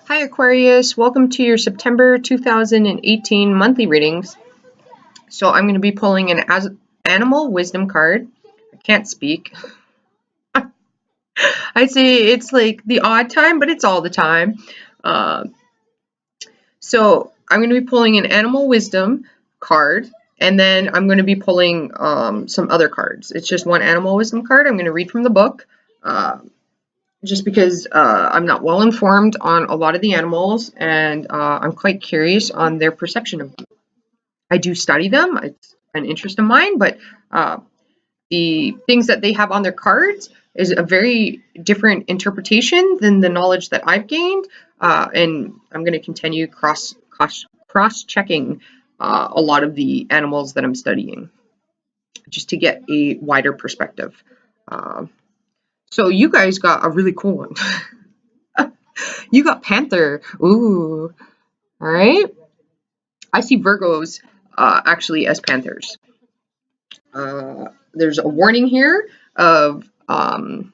Hi Aquarius, welcome to your September 2018 monthly readings. So I'm going to be pulling an animal wisdom card. I can't speak. I'd say it's like the odd time, but it's all the time. So I'm going to be pulling an animal wisdom card, and then I'm going to be pulling some other cards. It's just one animal wisdom card. I'm going to read from the book. Just because I'm not well informed on a lot of the animals, and I'm quite curious on their perception of them. I do study them, it's an interest of mine, but the things that they have on their cards is a very different interpretation than the knowledge that I've gained, and I'm going to continue cross-checking a lot of the animals that I'm studying, just to get a wider perspective. So you guys got a really cool one. You got Panther. Ooh. All right. I see Virgos actually as Panthers. There's a warning here of like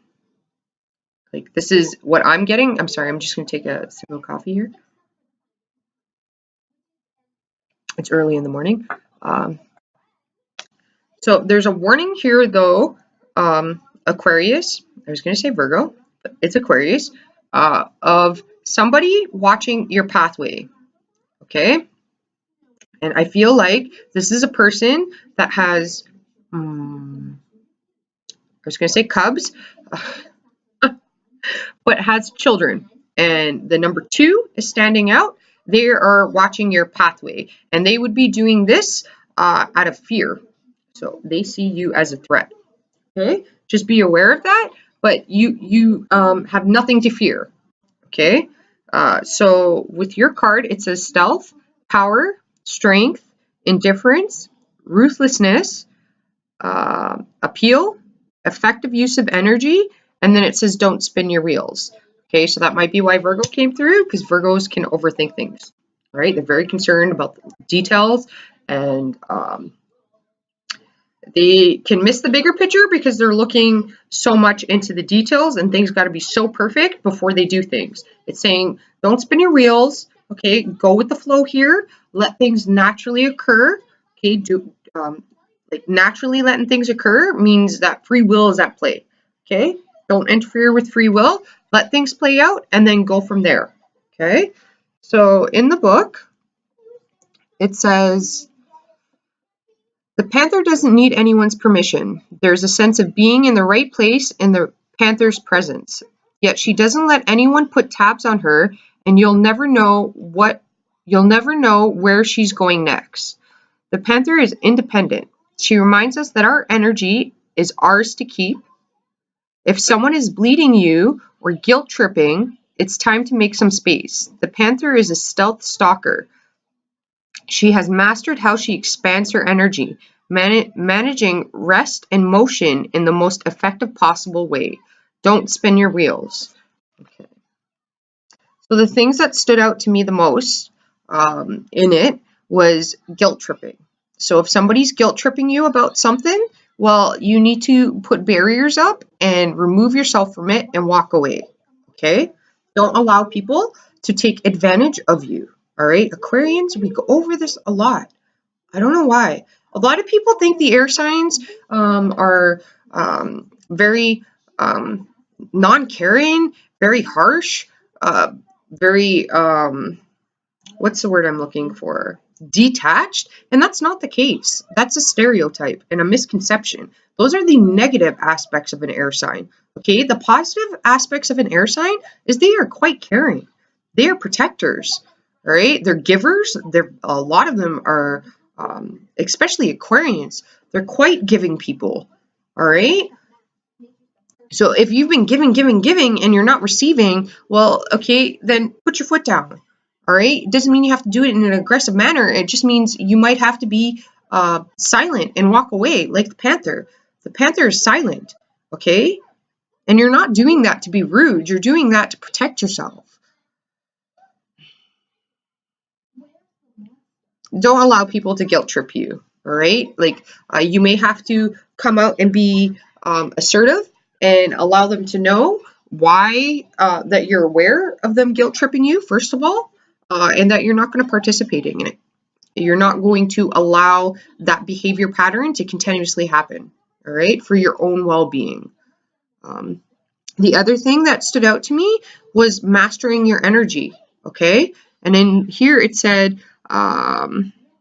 this is what I'm getting. I'm sorry. I'm just going to take a sip of coffee here. It's early in the morning. So there's a warning here though. Aquarius. I was going to say Virgo, but it's Aquarius. Of somebody watching your pathway, okay? And I feel like this is a person that has, I was going to say cubs, but has children. And the number 2 is standing out. They are watching your pathway, and they would be doing this out of fear. So they see you as a threat, okay? Just be aware of that, but you have nothing to fear. Okay, so with your card, it says stealth, power, strength, indifference, ruthlessness, appeal, effective use of energy, and then it says don't spin your wheels. Okay, so that might be why Virgo came through, because Virgos can overthink things, right? They're very concerned about the details, and they can miss the bigger picture because they're looking so much into the details, and things got to be so perfect before they do things. It's saying, don't spin your wheels. Okay, go with the flow here. Let things naturally occur. Okay, like naturally letting things occur means that free will is at play. Okay, don't interfere with free will. Let things play out and then go from there. Okay, so in the book, it says, the panther doesn't need anyone's permission. There's a sense of being in the right place in the panther's presence. Yet she doesn't let anyone put tabs on her, and you'll never know where she's going next. The panther is independent. She reminds us that our energy is ours to keep. If someone is bleeding you or guilt tripping, it's time to make some space. The panther is a stealth stalker. She has mastered how she expands her energy, managing rest and motion in the most effective possible way. Don't spin your wheels. Okay. So the things that stood out to me the most in it was guilt tripping. So if somebody's guilt tripping you about something, well, you need to put barriers up and remove yourself from it and walk away. Okay? Don't allow people to take advantage of you. All right, Aquarians, we go over this a lot. I don't know why. A lot of people think the air signs are very non-caring, very harsh, very, what's the word I'm looking for? Detached. And that's not the case. That's a stereotype and a misconception. Those are the negative aspects of an air sign. Okay, the positive aspects of an air sign is they are quite caring. They are protectors. All right, they're givers. A lot of them are, especially Aquarians, they're quite giving people. All right. So if you've been giving, and you're not receiving, well, okay, then put your foot down. All right. It doesn't mean you have to do it in an aggressive manner. It just means you might have to be silent and walk away, like the panther. The panther is silent. Okay. And you're not doing that to be rude. You're doing that to protect yourself. Don't allow people to guilt trip you, all right? Like, you may have to come out and be assertive and allow them to know why that you're aware of them guilt tripping you, first of all, and that you're not going to participate in it. You're not going to allow that behavior pattern to continuously happen, all right, for your own well-being. The other thing that stood out to me was mastering your energy, okay? And in here it said,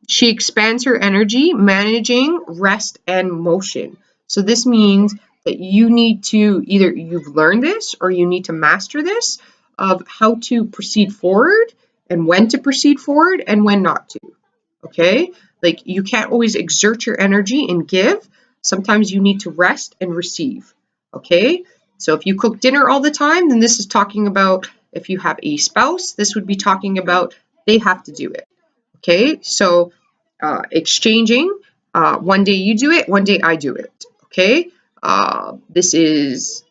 she expands her energy, managing rest and motion. So this means that you need to, either you've learned this or you need to master this of how to proceed forward and when to proceed forward and when not to, okay? Like, you can't always exert your energy and give. Sometimes you need to rest and receive, okay? So if you cook dinner all the time, then this is talking about, if you have a spouse, this would be talking about they have to do it, okay? So exchanging, one day you do it, one day I do it, okay? This is,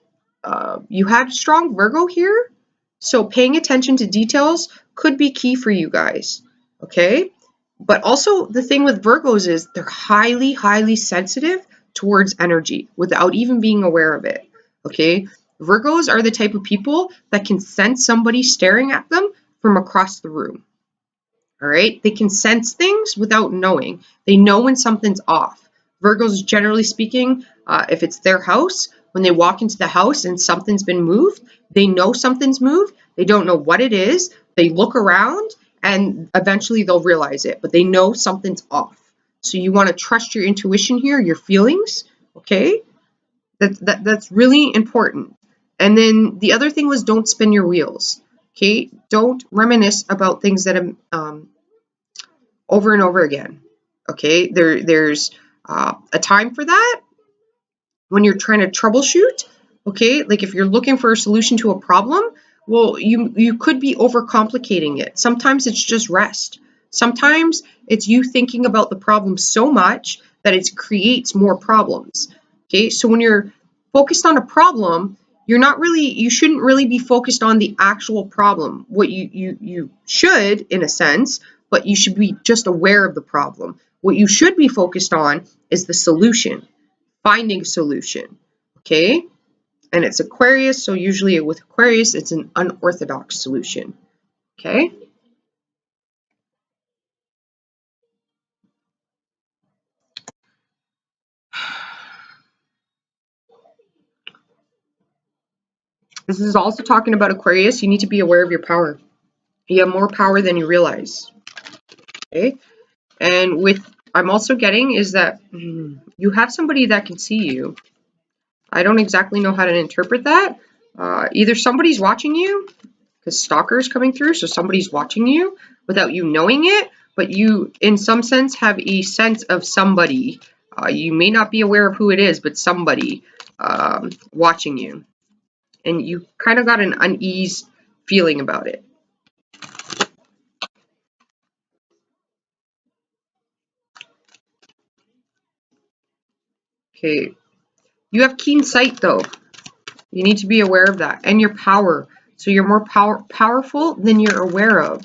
you had strong Virgo here, so paying attention to details could be key for you guys, okay? But also the thing with Virgos is they're highly, highly sensitive towards energy without even being aware of it, okay? Virgos are the type of people that can sense somebody staring at them from across the room, all right? They can sense things without knowing. They know when something's off. Virgos, generally speaking, if it's their house, when they walk into the house and something's been moved, they know something's moved. They don't know what it is. They look around and eventually they'll realize it, but they know something's off. So you want to trust your intuition here, your feelings, okay? That's really important. And then the other thing was, don't spin your wheels, okay? Don't reminisce about things that over and over again, okay? There's a time for that when you're trying to troubleshoot, okay? Like if you're looking for a solution to a problem, well, you could be overcomplicating it. Sometimes it's just rest. Sometimes it's you thinking about the problem so much that it creates more problems, okay? So when you're focused on a problem, you shouldn't really be focused on the actual problem. What you should, in a sense, but you should be just aware of the problem. What you should be focused on is the solution, finding a solution, okay? And it's Aquarius, so usually with Aquarius, it's an unorthodox solution, okay? This is also talking about Aquarius. You need to be aware of your power. You have more power than you realize, okay? And with, I'm also getting is that you have somebody that can see you. I don't exactly know how to interpret that. Either somebody's watching you, because stalker is coming through, so somebody's watching you without you knowing it, but you, in some sense, have a sense of somebody. You may not be aware of who it is, but somebody watching you. And you kind of got an unease feeling about it. Okay. You have keen sight, though. You need to be aware of that. And your power. So you're more powerful than you're aware of.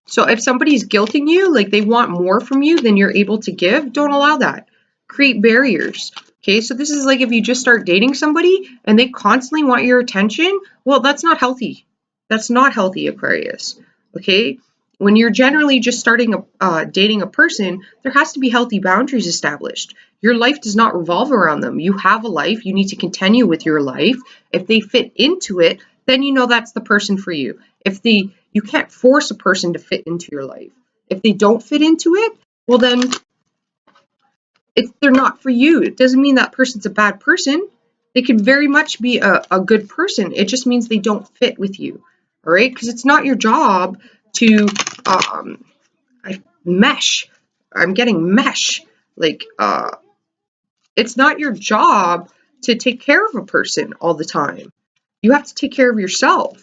So if somebody's guilting you, like they want more from you than you're able to give, don't allow that. Create barriers. Okay, so this is like if you just start dating somebody and they constantly want your attention, well, that's not healthy. That's not healthy, Aquarius. Okay, when you're generally just starting dating a person, there has to be healthy boundaries established. Your life does not revolve around them. You have a life. You need to continue with your life. If they fit into it, then you know that's the person for you. You can't force a person to fit into your life. If they don't fit into it, well then they're not for you. It doesn't mean that person's a bad person. They can very much be a good person. It just means they don't fit with you. All right? Because it's not your job to mesh. I'm getting mesh. Like it's not your job to take care of a person all the time. You have to take care of yourself.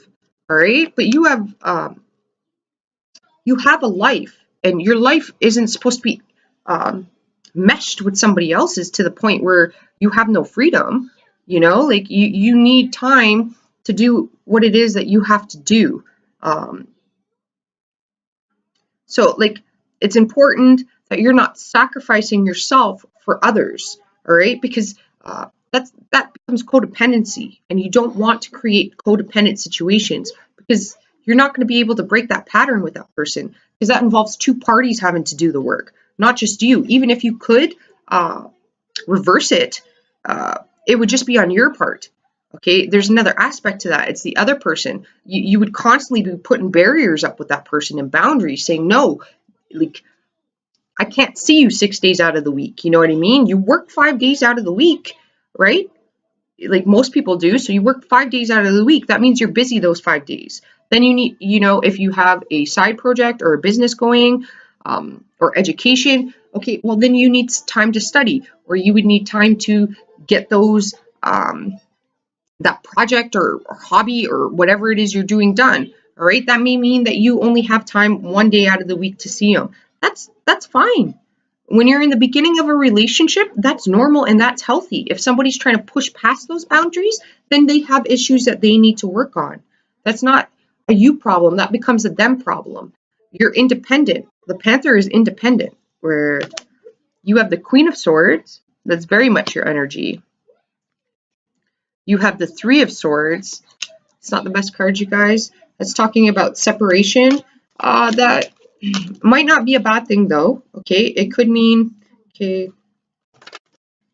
All right? But you have a life, and your life isn't supposed to be meshed with somebody else's to the point where you have no freedom. You know, like you need time to do what it is that you have to do. So like it's important that you're not sacrificing yourself for others, all right? Because that becomes codependency, and you don't want to create codependent situations because you're not going to be able to break that pattern with that person, because that involves two parties having to do the work, not just you. Even if you could reverse it, it would just be on your part. Okay, there's another aspect to that. It's the other person. You would constantly be putting barriers up with that person and boundaries, saying no, like, I can't see you 6 days out of the week. You know what I mean? You work 5 days out of the week, right? Like most people do. So you work 5 days out of the week. That means you're busy those 5 days. Then you need, if you have a side project or a business going, or education, okay, well, then you need time to study, or you would need time to get those, that project or hobby or whatever it is you're doing done. All right. That may mean that you only have time 1 day out of the week to see them. That's fine. When you're in the beginning of a relationship, that's normal and that's healthy. If somebody's trying to push past those boundaries, then they have issues that they need to work on. That's not a you problem. That becomes a them problem. You're independent. The Panther is independent, where you have the Queen of Swords. That's very much your energy. You have the Three of Swords. It's not the best card, you guys. That's talking about separation. That might not be a bad thing, though. Okay, it could mean, okay,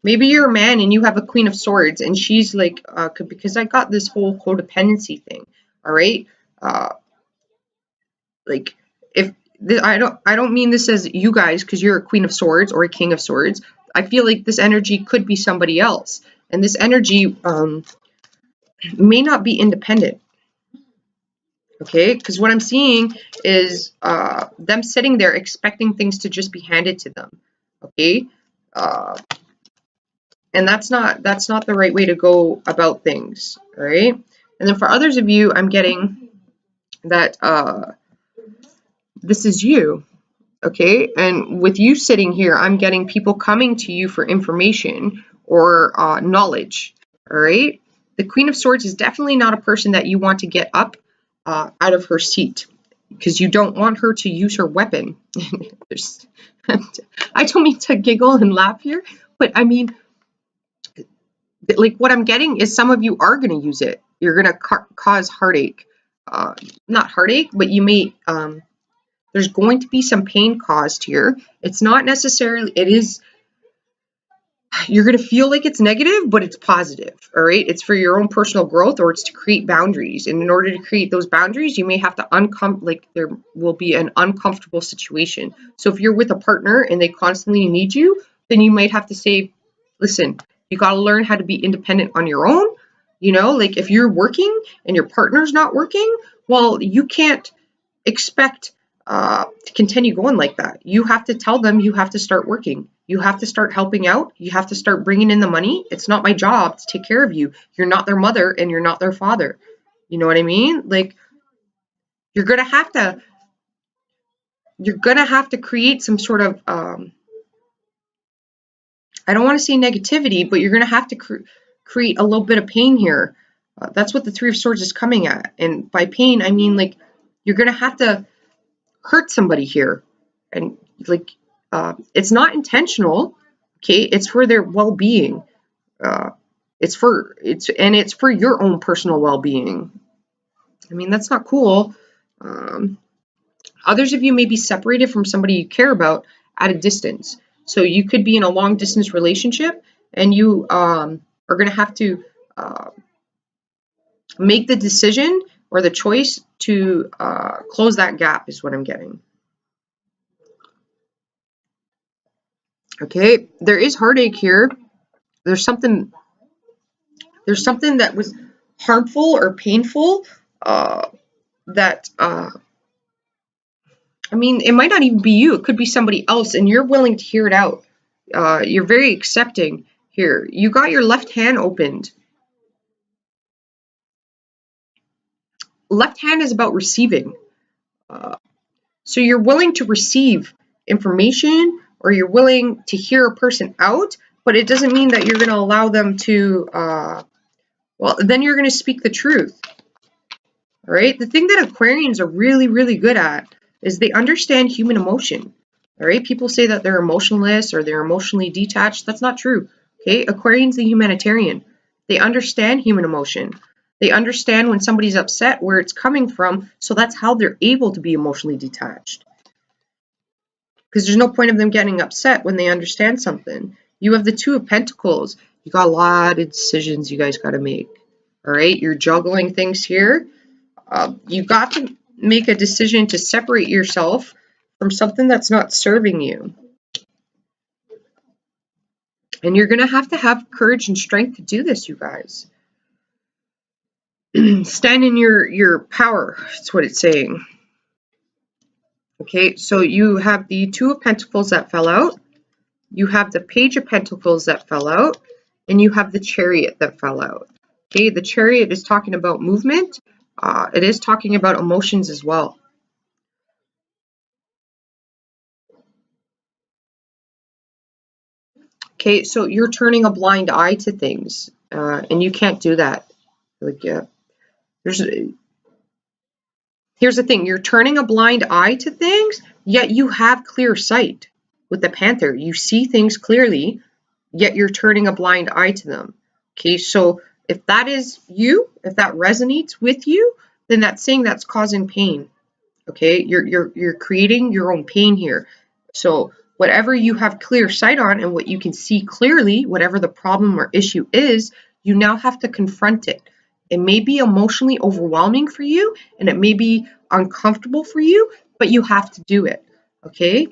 maybe you're a man and you have a Queen of Swords, and she's like, because I got this whole codependency thing. All right, like, if I don't mean this as you guys because you're a Queen of Swords or a King of Swords. I feel like this energy could be somebody else, and this energy may not be independent. Okay, because what I'm seeing is them sitting there expecting things to just be handed to them. Okay, and that's not the right way to go about things. All right, and then for others of you, I'm getting that this is you. Okay, and with you sitting here, I'm getting people coming to you for information or knowledge. All right, the Queen of Swords is definitely not a person that you want to get up out of her seat, because you don't want her to use her weapon. I don't mean to giggle and laugh here, but I mean, like, what I'm getting is some of you are going to use it. You're going to cause heartache. Not heartache, but you may, there's going to be some pain caused here. It's not necessarily, it is, you're going to feel like it's negative, but it's positive. All right. It's for your own personal growth, or it's to create boundaries. And in order to create those boundaries, you may have to there will be an uncomfortable situation. So if you're with a partner and they constantly need you, then you might have to say, listen, you got to learn how to be independent on your own. Like, if you're working and your partner's not working, well, you can't expect to continue going like that. You have to tell them you have to start working. You have to start helping out. You have to start bringing in the money. It's not my job to take care of you. You're not their mother and you're not their father. You know what I mean? Like, you're going to have to create some sort of, I don't want to say negativity, but you're going to have to create a little bit of pain here. That's what the Three of Swords is coming at. And by pain, I mean, like, you're going to have to hurt somebody here. And, like, it's not intentional. Okay, it's for their well-being. It's for your own personal well-being. I mean, that's not cool. Others of you may be separated from somebody you care about at a distance. So you could be in a long-distance relationship, and you are going to have to make the decision or the choice to close that gap, is what I'm getting. Okay, there is heartache here. There's something that was harmful or painful that I mean, it might not even be you. It could be somebody else, and you're willing to hear it out. You're very accepting here. You got your left hand opened. Left hand is about receiving. So you're willing to receive information, or you're willing to hear a person out, but it doesn't mean that you're going to allow them to, well, then you're going to speak the truth. All right. The thing that Aquarians are really, really good at is they understand human emotion. All right. People say that they're emotionless or they're emotionally detached. That's not true. Okay, Aquarian's the humanitarian. They understand human emotion. They understand when somebody's upset where it's coming from, so that's how they're able to be emotionally detached. Because there's no point of them getting upset when they understand something. You have the Two of Pentacles. You got a lot of decisions you guys got to make. All right, you're juggling things here. You got to make a decision to separate yourself from something that's not serving you. And you're going to have courage and strength to do this, you guys. Stand in your power. That's what it's saying. Okay, so you have the Two of Pentacles that fell out. You have the Page of Pentacles that fell out. And you have the Chariot that fell out. Okay, the Chariot is talking about movement. It is talking about emotions as well. Okay, so you're turning a blind eye to things, and you can't do that. Like, here's the thing: you're turning a blind eye to things, yet you have clear sight. With the Panther, you see things clearly, yet you're turning a blind eye to them. Okay, so if that is you, if that resonates with you, then that's saying that's causing pain. Okay, you're creating your own pain here. So whatever you have clear sight on and what you can see clearly, whatever the problem or issue is, you now have to confront it. It may be emotionally overwhelming for you and it may be uncomfortable for you, but you have to do it. Okay,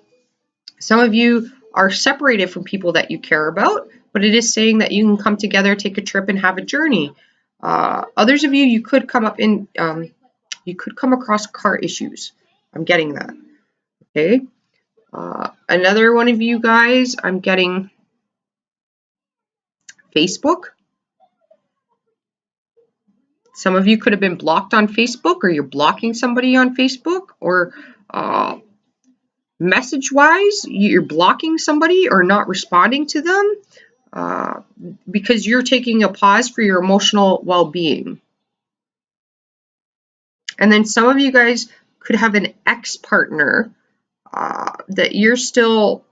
some of you are separated from people that you care about, but it is saying that you can come together, take a trip, and have a journey. Others of you, you could come up in you could come across car issues. I'm getting that. Okay. Another one of you guys, I'm getting Facebook. Some of you could have been blocked on Facebook, or you're blocking somebody on Facebook, or message-wise, you're blocking somebody or not responding to them because you're taking a pause for your emotional well-being. And then some of you guys could have an ex-partner that you're still,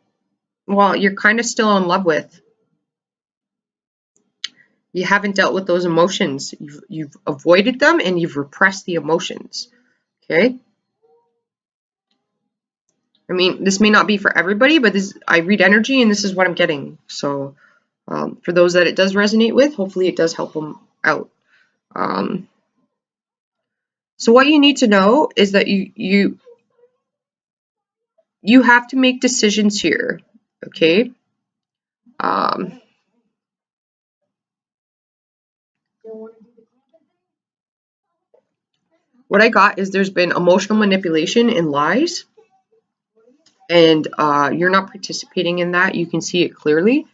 well, you're kind of still in love with. You haven't dealt with those emotions. You've avoided them and you've repressed the emotions. Okay? I mean, this may not be for everybody, but I read energy and this is what I'm getting. So for those that it does resonate with, hopefully it does help them out. So what you need to know is that you have to make decisions here. Okay? What I got is there's been emotional manipulation and lies, and you're not participating in that. You can see it clearly.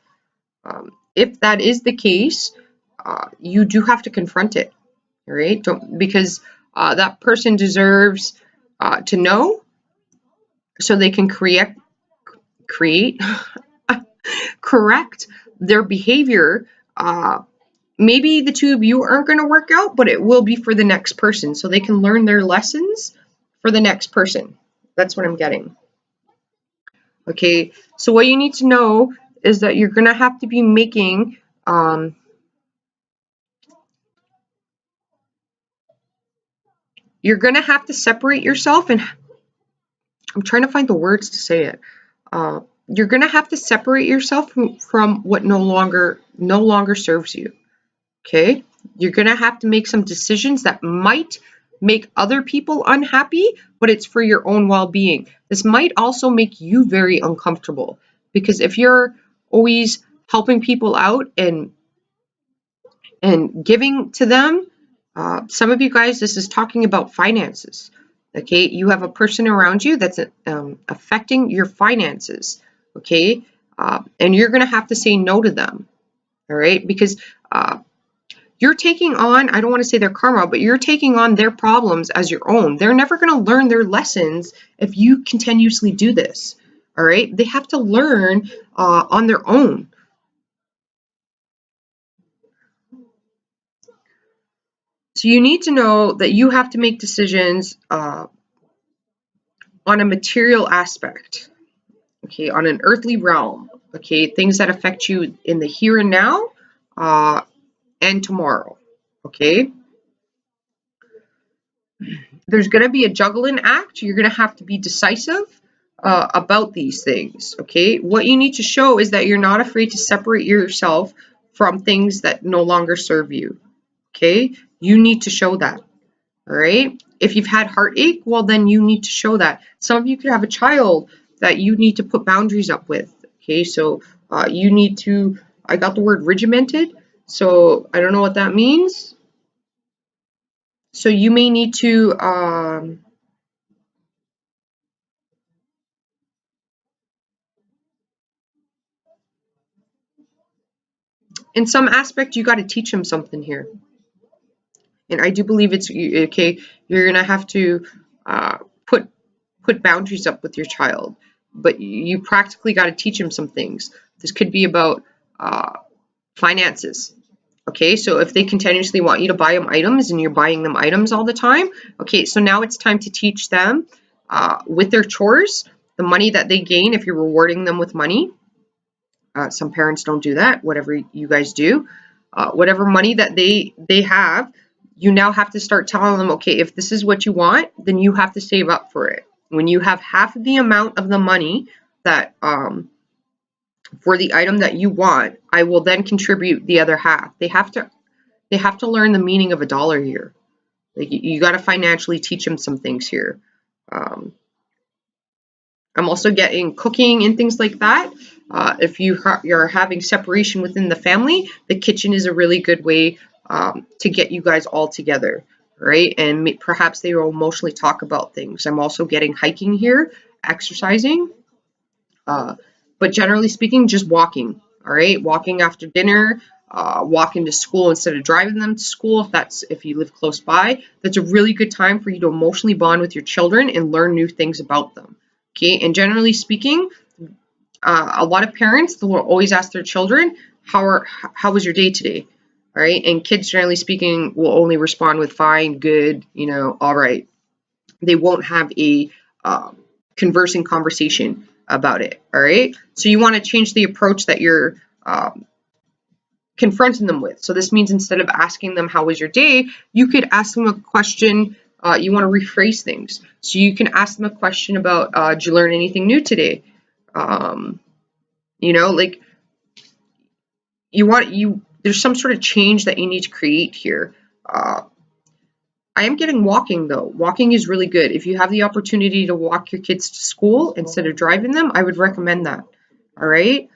If that is the case, you do have to confront it, all right? Because that person deserves to know so they can correct their behavior. Maybe the two of you aren't going to work out, but it will be for the next person, so they can learn their lessons for the next person. That's what I'm getting. Okay, so what you need to know is that you're going to have to be making you're going to have to separate yourself, and I'm trying to find the words to say it. You're going to have to separate yourself from what no longer serves you. Okay, you're going to have to make some decisions that might make other people unhappy, but it's for your own well-being. This might also make you very uncomfortable, because if you're always helping people out and giving to them, some of you guys, this is talking about finances. Okay, you have a person around you that's affecting your finances. Okay, and you're going to have to say no to them. All right, because you're taking on, I don't want to say their karma, but you're taking on their problems as your own. They're never going to learn their lessons if you continuously do this. All right, they have to learn on their own. So you need to know that you have to make decisions on a material aspect, okay, on an earthly realm. okay? Things that affect you in the here and now and tomorrow, okay? There's going to be a juggling act. You're going to have to be decisive about these things, okay? What you need to show is that you're not afraid to separate yourself from things that no longer serve you, okay? You need to show that, all right? If you've had heartache, well, then you need to show that. Some of you could have a child that you need to put boundaries up with, okay? So you need to, I got the word regimented, so I don't know what that means. So you may need to, in some aspect, you got to teach them something here. And I do believe it's okay. You're gonna have to put boundaries up with your child, but you practically got to teach them some things. This could be about finances. Okay, so if they continuously want you to buy them items and you're buying them items all the time, okay, so now it's time to teach them with their chores, the money that they gain if you're rewarding them with money. Some parents don't do that, whatever you guys do. Whatever money that they have, you now have to start telling them, okay, if this is what you want, then you have to save up for it. When you have half of the amount of the money that for the item that you want, I will then contribute the other half. They have to learn the meaning of a dollar here. Like you got to financially teach them some things here. I'm also getting cooking and things like that. If you're having separation within the family, the kitchen is a really good way to get you guys all together, right? And perhaps they will emotionally talk about things. I'm also getting hiking here, exercising, but generally speaking, just walking, all right? Walking after dinner, walking to school instead of driving them to school, if you live close by. That's a really good time for you to emotionally bond with your children and learn new things about them. Okay, and generally speaking, a lot of parents will always ask their children, how was your day today? All right, and kids generally speaking will only respond with fine, good, all right. They won't have a conversing conversation about it. All right, so you want to change the approach that you're confronting them with. So this means instead of asking them how was your day, you could ask them a question. You want to rephrase things. So you can ask them a question about, did you learn anything new today? Like there's some sort of change that you need to create here. I am getting walking though. Walking is really good. If you have the opportunity to walk your kids to school instead of driving them, I would recommend that. All right.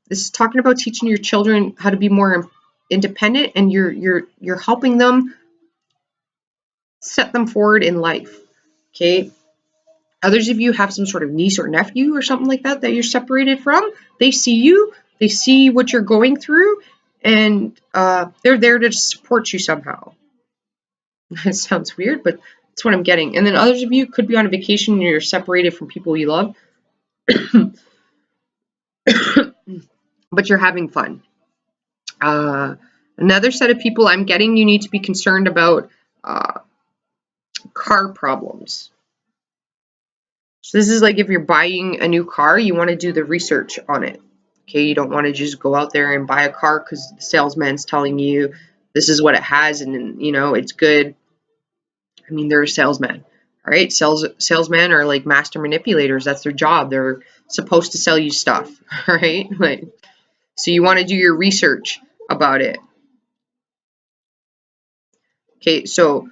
This is talking about teaching your children how to be more independent, and you're helping them set them forward in life. Okay. Others of you have some sort of niece or nephew or something like that you're separated from. They see you, they see what you're going through, and they're there to support you somehow. It sounds weird, but that's what I'm getting. And then others of you could be on a vacation and you're separated from people you love, but you're having fun. Another set of people I'm getting, you need to be concerned about car problems. So this is like if you're buying a new car, you want to do the research on it. Okay, you don't want to just go out there and buy a car because the salesman's telling you this is what it has and it's good. I mean, they're a salesman. All right, salesmen are like master manipulators. That's their job. They're supposed to sell you stuff. All right, so you want to do your research about it. Okay, so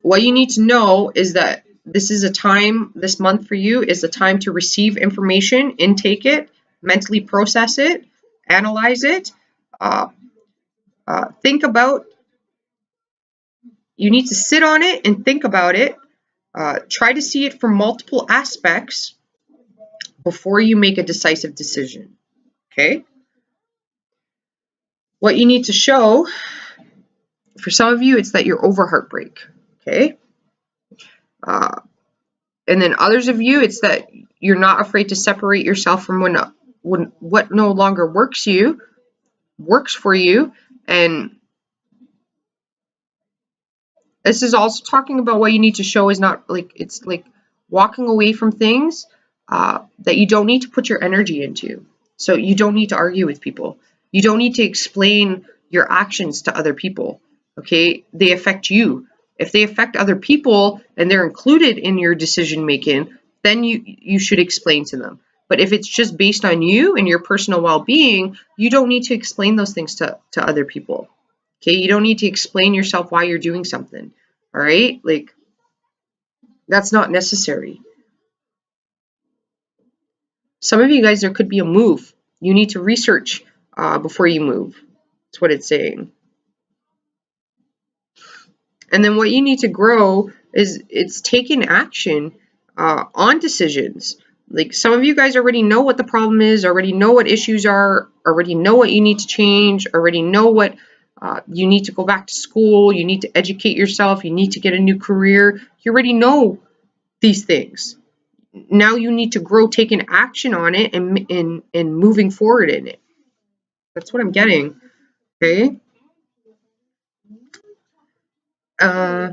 what you need to know is that this month for you is the time to receive information, intake it, mentally process it, analyze it, think about. You need to sit on it and think about it. Try to see it from multiple aspects before you make a decisive decision. Okay? What you need to show, for some of you, it's that you're over heartbreak. Okay? And then others of you, it's that you're not afraid to separate yourself from when what no longer works for you. And this is also talking about what you need to show is not like, it's like walking away from things that you don't need to put your energy into. So you don't need to argue with people. You don't need to explain your actions to other people. Okay, they affect you. If they affect other people and they're included in your decision making, then you should explain to them. But if it's just based on you and your personal well-being, you don't need to explain those things to other people. Okay, you don't need to explain yourself why you're doing something. All right, like that's not necessary. Some of you guys, there could be a move. You need to research before you move. That's what it's saying. And then what you need to grow is it's taking action on decisions. Like some of you guys already know what the problem is, already know what issues are, already know what you need to change, already know what you need to go back to school, you need to educate yourself, you need to get a new career. You already know these things. Now you need to grow taking action on it and moving forward in it. That's what I'm getting. Okay. Uh,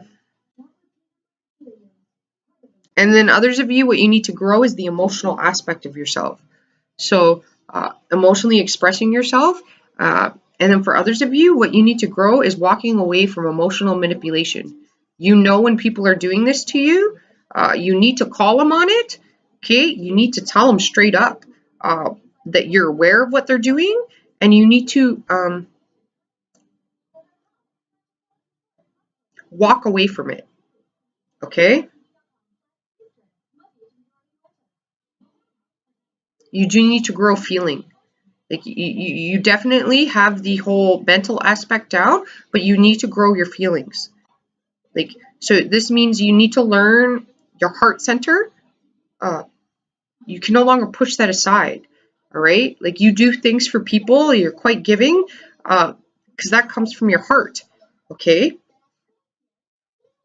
and then others of you, what you need to grow is the emotional aspect of yourself. So emotionally expressing yourself. And then for others of you, what you need to grow is walking away from emotional manipulation. You know when people are doing this to you, you need to call them on it. Okay, you need to tell them straight up that you're aware of what they're doing, and you need to walk away from it. Okay, you do need to grow feeling. Like you definitely have the whole mental aspect down, but you need to grow your feelings. Like, so this means you need to learn your heart center. Uh, you can no longer push that aside. All right. Like you do things for people, you're quite giving, because that comes from your heart. Okay.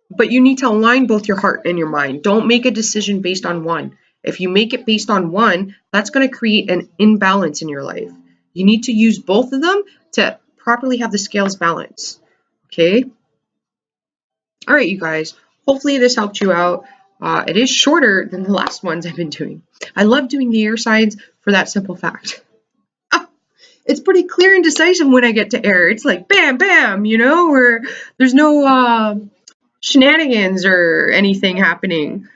But you need to align both your heart and your mind. Don't make a decision based on one. If you make it based on one, that's going to create an imbalance in your life. You need to use both of them to properly have the scales balance. Okay. All right, you guys. Hopefully this helped you out. It is shorter than the last ones I've been doing. I love doing the air signs for that simple fact. It's pretty clear and decisive when I get to air. It's like bam, bam, where there's no shenanigans or anything happening.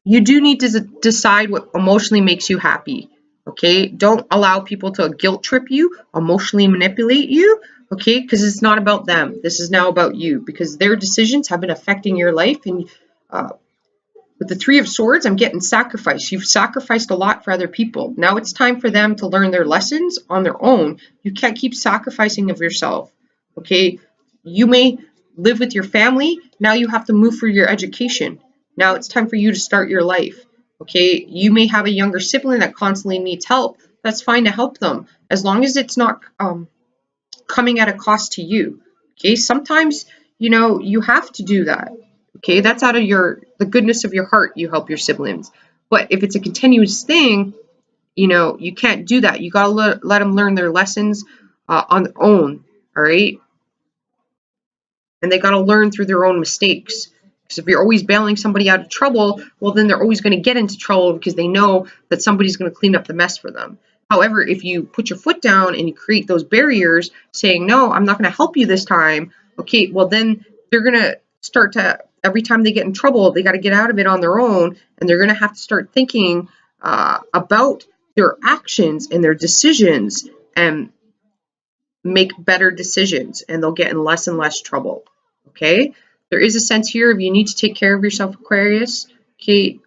You do need to decide what emotionally makes you happy. Okay, don't allow people to guilt trip you, emotionally manipulate you. Okay, because it's not about them. This is now about you, because their decisions have been affecting your life. And uh, with the Three of Swords, I'm getting sacrifice. You've sacrificed a lot for other people. Now it's time for them to learn their lessons on their own. You can't keep sacrificing of yourself. Okay, you may live with your family. Now you have to move for your education. Now it's time for you to start your life. Okay, you may have a younger sibling that constantly needs help. That's fine to help them, as long as it's not coming at a cost to you. Okay, sometimes you have to do that. Okay, that's out of the goodness of your heart. You help your siblings, but if it's a continuous thing, you can't do that. You gotta let them learn their lessons on their own. All right, and they gotta learn through their own mistakes. Because if you're always bailing somebody out of trouble, well, then they're always going to get into trouble because they know that somebody's going to clean up the mess for them. However, if you put your foot down and you create those barriers saying, no, I'm not going to help you this time, okay, well, then they're going to start to, every time they get in trouble, they got to get out of it on their own, and they're going to have to start thinking about their actions and their decisions and make better decisions, and they'll get in less and less trouble. Okay, there is a sense here of you need to take care of yourself, Aquarius. Okay,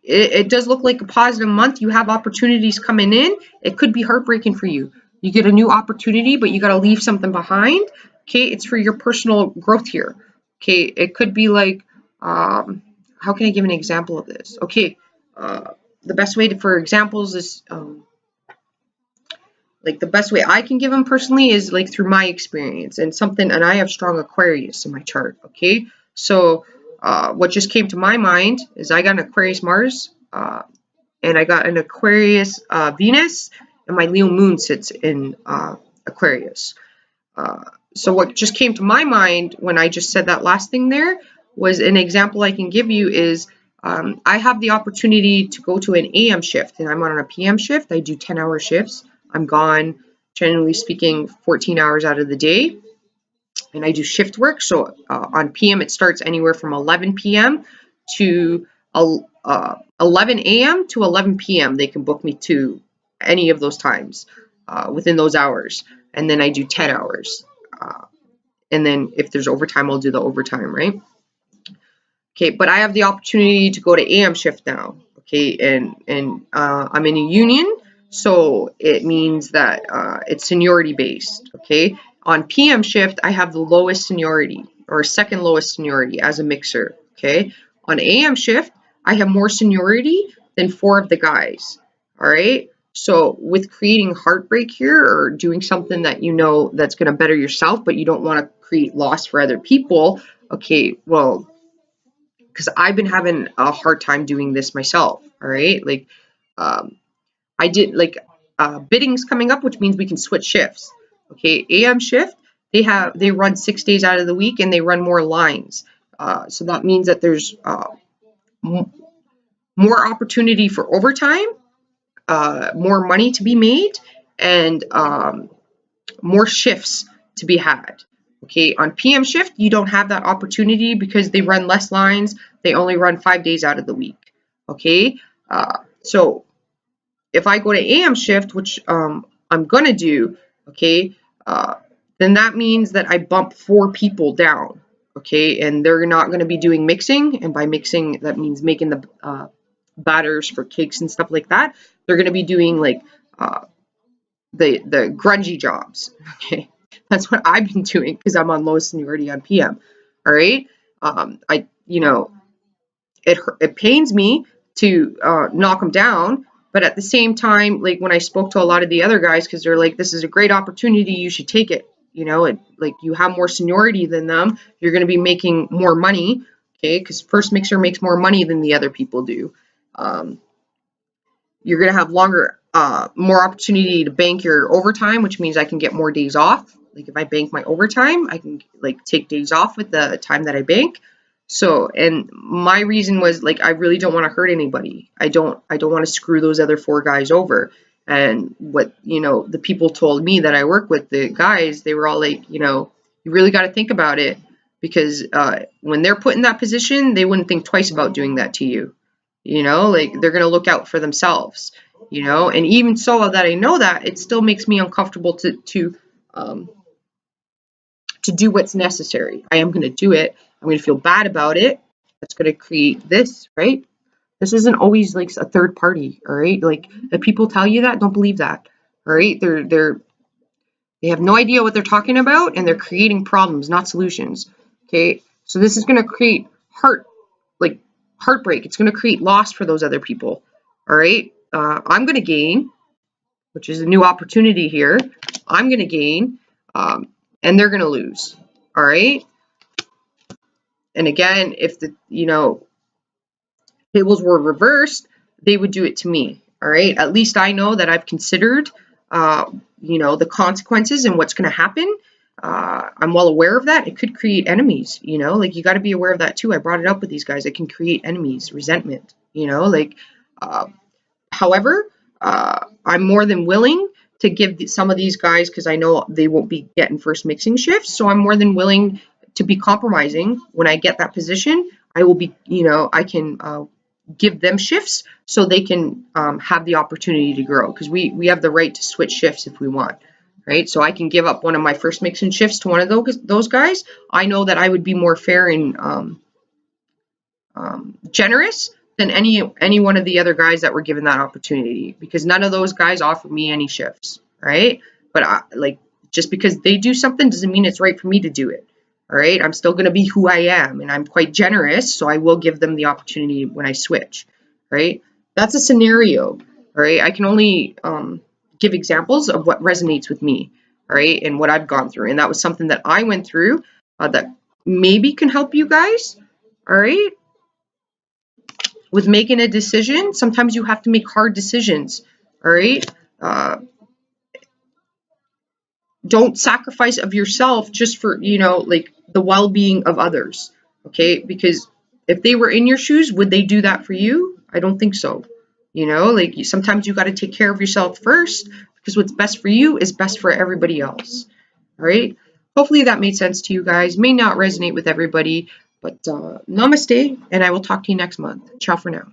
it does look like a positive month. You have opportunities coming in. It could be heartbreaking for you. You get a new opportunity, but you got to leave something behind. Okay, it's for your personal growth here. Okay, it could be like, how can I give an example of this? Okay, the best way for examples is like the best way I can give them personally is like through my experience and I have strong Aquarius in my chart. Okay, so what just came to my mind is I got an Aquarius Mars and I got an Aquarius Venus, and my Leo moon sits in Aquarius. So what just came to my mind when I just said that last thing there was an example I can give you is I have the opportunity to go to an AM shift and I'm on a PM shift. I do 10-hour shifts. I'm gone, generally speaking, 14 hours out of the day. And I do shift work. So on PM, it starts anywhere from 11 p.m. to 11 a.m. to 11 p.m. They can book me to any of those times within those hours. And then I do 10 hours. And then if there's overtime, I'll do the overtime, right? Okay, but I have the opportunity to go to AM shift now. Okay, and I'm in a union, so it means that it's seniority based. Okay, on PM shift, I have the lowest seniority or second lowest seniority as a mixer. Okay, on AM shift, I have more seniority than 4 of the guys. All right. So with creating heartbreak here or doing something that you know that's going to better yourself, but you don't want to create loss for other people, okay, well, because I've been having a hard time doing this myself. All right, like I did like bidding's coming up, which means we can switch shifts. Okay, AM shift they run 6 days out of the week and they run more lines. So that means that there's more opportunity for overtime, more money to be made, and more shifts to be had. Okay, on PM shift, you don't have that opportunity because they run less lines. They only run 5 days out of the week. Okay, so if I go to AM shift, which I'm going to do, okay, then that means that I bump 4 people down. Okay, and they're not going to be doing mixing. And by mixing, that means making the batters for cakes and stuff like that. They're going to be doing like the grungy jobs. Okay, that's what I've been doing because I'm on lowest seniority on PM. All right, it pains me to knock them down, but at the same time, like when I spoke to a lot of the other guys, because they're like, this is a great opportunity, you should take it. Like you have more seniority than them, you're going to be making more money. Okay, because first mixer makes more money than the other people do. You're going to have more opportunity to bank your overtime, which means I can get more days off. Like if I bank my overtime, I can like take days off with the time that I bank. So, and my reason was like, I really don't want to hurt anybody. I don't want to screw those other 4 guys over. And what, the people told me that I work with, the guys, they were all like, you really got to think about it because when they're put in that position, they wouldn't think twice about doing that to you. Like they're going to look out for themselves, and even so that I know that, it still makes me uncomfortable to do what's necessary. I am going to do it. I'm going to feel bad about it. That's going to create this, right? This isn't always like a third party, all right? Like if people tell you that, don't believe that, all right? They have no idea what they're talking about and they're creating problems, not solutions, okay? So this is going to create heartbreak. It's going to create loss for those other people, all right? I'm going to gain, which is a new opportunity here. I'm going to gain, and they're going to lose, all right? And again, if the tables were reversed, they would do it to me, all right? At least I know that I've considered, the consequences and what's going to happen. I'm well aware of that. It could create enemies, like you got to be aware of that too. I brought it up with these guys. It can create enemies, resentment, however, I'm more than willing to give some of these guys, because I know they won't be getting first mixing shifts. So I'm more than willing to be compromising when I get that position. I will be, I can give them shifts so they can have the opportunity to grow, because we have the right to switch shifts if we want. Right, so I can give up one of my first mixing shifts to one of those guys. I know that I would be more fair and generous than any one of the other guys that were given that opportunity, because none of those guys offered me any shifts, right? But just because they do something doesn't mean it's right for me to do it. All right, I'm still going to be who I am, and I'm quite generous, so I will give them the opportunity when I switch. Right, that's a scenario. All right, I can only give examples of what resonates with me, all right, and what I've gone through. And that was something that I went through that maybe can help you guys, all right? With making a decision, sometimes you have to make hard decisions, all right? don't sacrifice of yourself just for, like the well-being of others. Okay? Because if they were in your shoes, would they do that for you? I don't think so. Like sometimes you got to take care of yourself first, because what's best for you is best for everybody else. All right? Hopefully that made sense to you guys. May not resonate with everybody, but namaste, and I will talk to you next month. Ciao for now.